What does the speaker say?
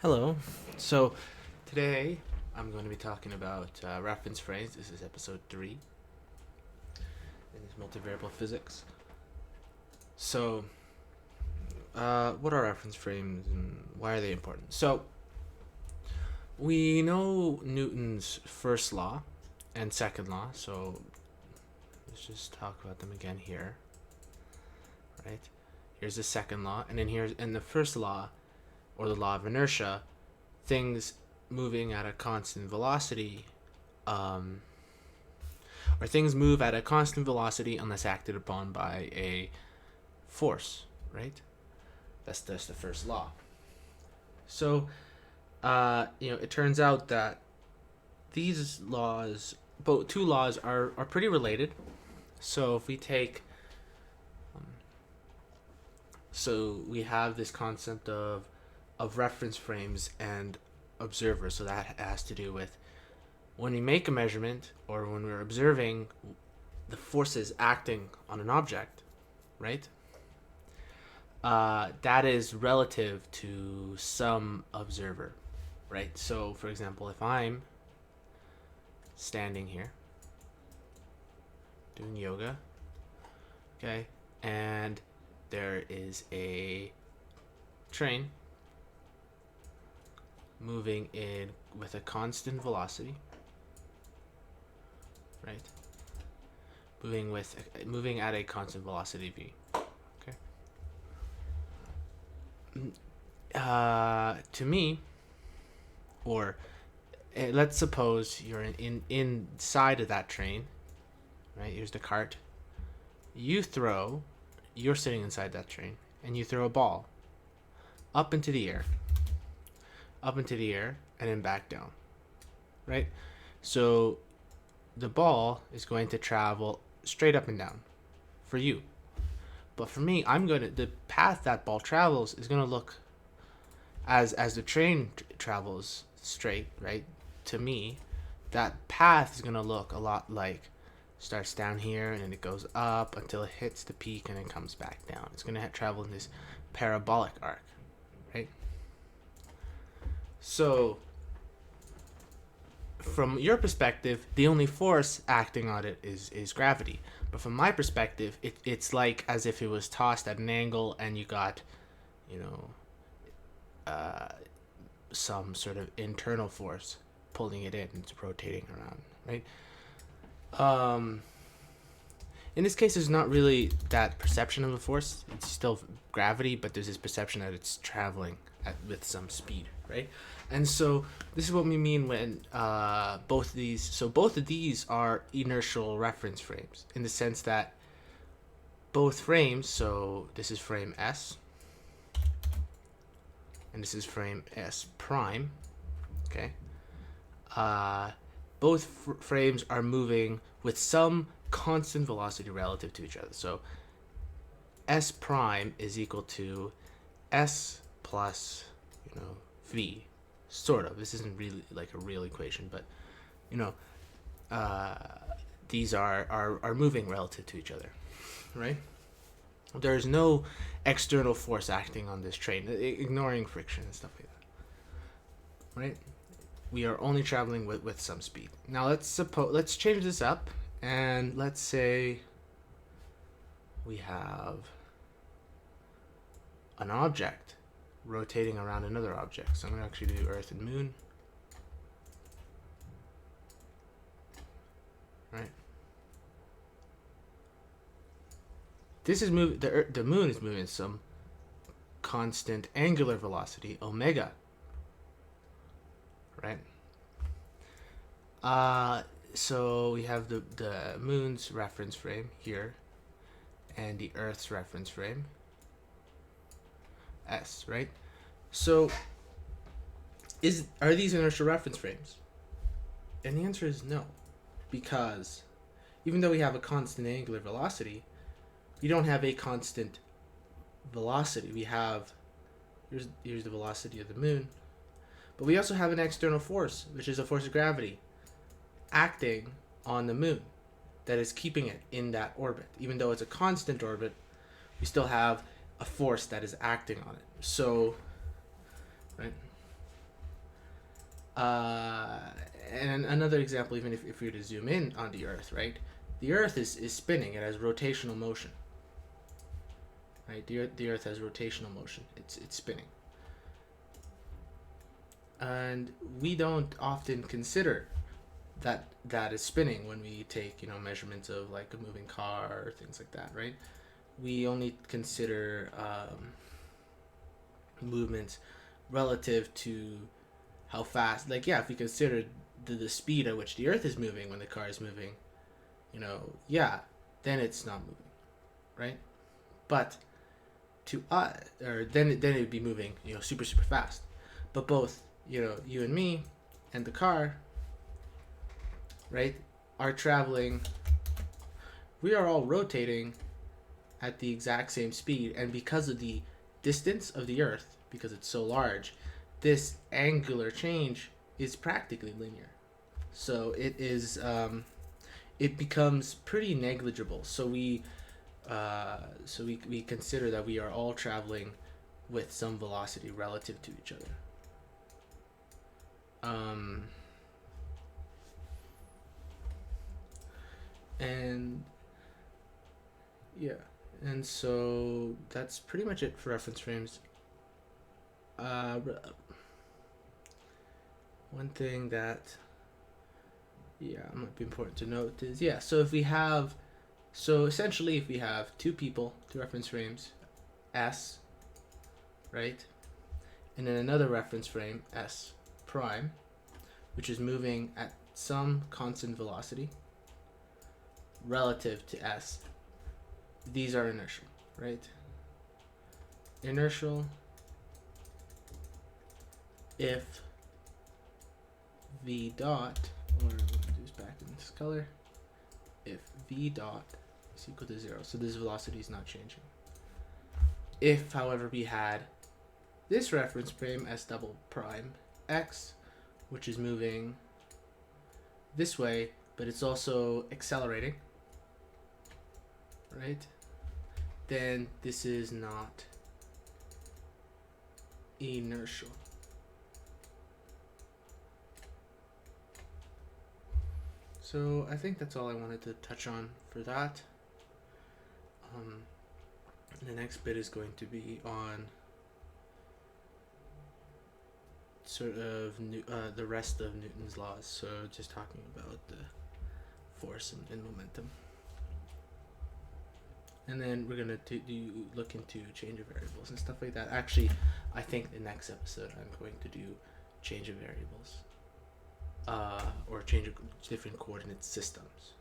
Hello. So today I'm going to be talking about reference frames. This is episode 3 in this multivariable physics. So, what are reference frames and why are they important? So, we know Newton's first law and second law. So, let's just talk about them again here. Right? Here's the second law, and then here's in the first law, or the law of inertia, things moving at a constant velocity, or things move at a constant velocity unless acted upon by a force, right? That's the first law. So, it turns out that these laws, both two laws, are pretty related. So if we take, so we have this concept of reference frames and observers. So that has to do with when we make a measurement or when we're observing the forces acting on an object, right? That is relative to some observer, right? So, for example, if I'm standing here doing yoga, okay, and there is a train moving in with a constant velocity, right? Moving at a constant velocity v. Okay. To me, or let's suppose you're inside of that train, right? Here's the cart. You're sitting inside that train, and you throw a ball up into the air, and then back down, right? So the ball is going to travel straight up and down for you. But for me, the path that ball travels is gonna look as the train travels straight, right? To me, that path is gonna look a lot like starts down here and then it goes up until it hits the peak and then comes back down. It's gonna travel in this parabolic arc, right? So, from your perspective, the only force acting on it is gravity. But from my perspective, it's like as if it was tossed at an angle and you got, some sort of internal force pulling it in. It's rotating around, right? In this case, there's not really that perception of a force. It's still gravity, but there's this perception that it's traveling with some speed, right? And so this is what we mean when both of these are inertial reference frames in the sense that both frames, so this is frame S, and this is frame S prime, okay? Both frames are moving with some constant velocity relative to each other. So S prime is equal to S plus, V, sort of. This isn't really like a real equation, but, these are moving relative to each other, right? There's no external force acting on this train, ignoring friction and stuff like that, right? We are only traveling with some speed. Now let's change this up, and let's say we have an object rotating around another object. So I'm going to actually do Earth and Moon, right? This is moving. The Moon is moving some constant angular velocity, omega, right? So we have the Moon's reference frame here, and the Earth's reference frame, S, right? So are these inertial reference frames? And the answer is no, because even though we have a constant angular velocity, we don't have a constant velocity. We have here's the velocity of the Moon, but we also have an external force, which is a force of gravity, acting on the Moon that is keeping it in that orbit. Even though it's a constant orbit, we still have a force that is acting on it. So, right? And another example, even if we were to zoom in on the Earth, right? The Earth is spinning. It has rotational motion. Right? The Earth has rotational motion. It's spinning. And we don't often consider that is spinning when we take, you know, measurements of like a moving car or things like that, right? We only consider movements relative to how fast, like, yeah, if we consider the speed at which the Earth is moving when the car is moving, you know, yeah, then it's not moving, right? But to us, or then it would be moving, you know, super fast. But both, you know, you and me and the car, right, are traveling. We are all rotating at the exact same speed, and because of the distance of the Earth, because it's so large, this angular change is practically linear. So it is, it becomes pretty negligible. So we consider that we are all traveling with some velocity relative to each other. And yeah, and so that's pretty much it for reference frames. One thing that, yeah, might be important to note is, yeah, so if we have, so essentially if we have two people, two reference frames, S, right, and then another reference frame, S prime, which is moving at some constant velocity relative to S, these are inertial, right? Inertial if V dot, or we'll do this back in this color, if V dot is equal to 0, so this velocity is not changing. If, however, we had this reference frame, S double prime X, which is moving this way, but it's also accelerating, right? Then this is not inertial. So I think that's all I wanted to touch on for that. The next bit is going to be on sort of the rest of Newton's laws. So just talking about the force and momentum. And then we're going to look into change of variables and stuff like that. Actually, I think the next episode I'm going to do change of variables. Or change of different coordinate systems.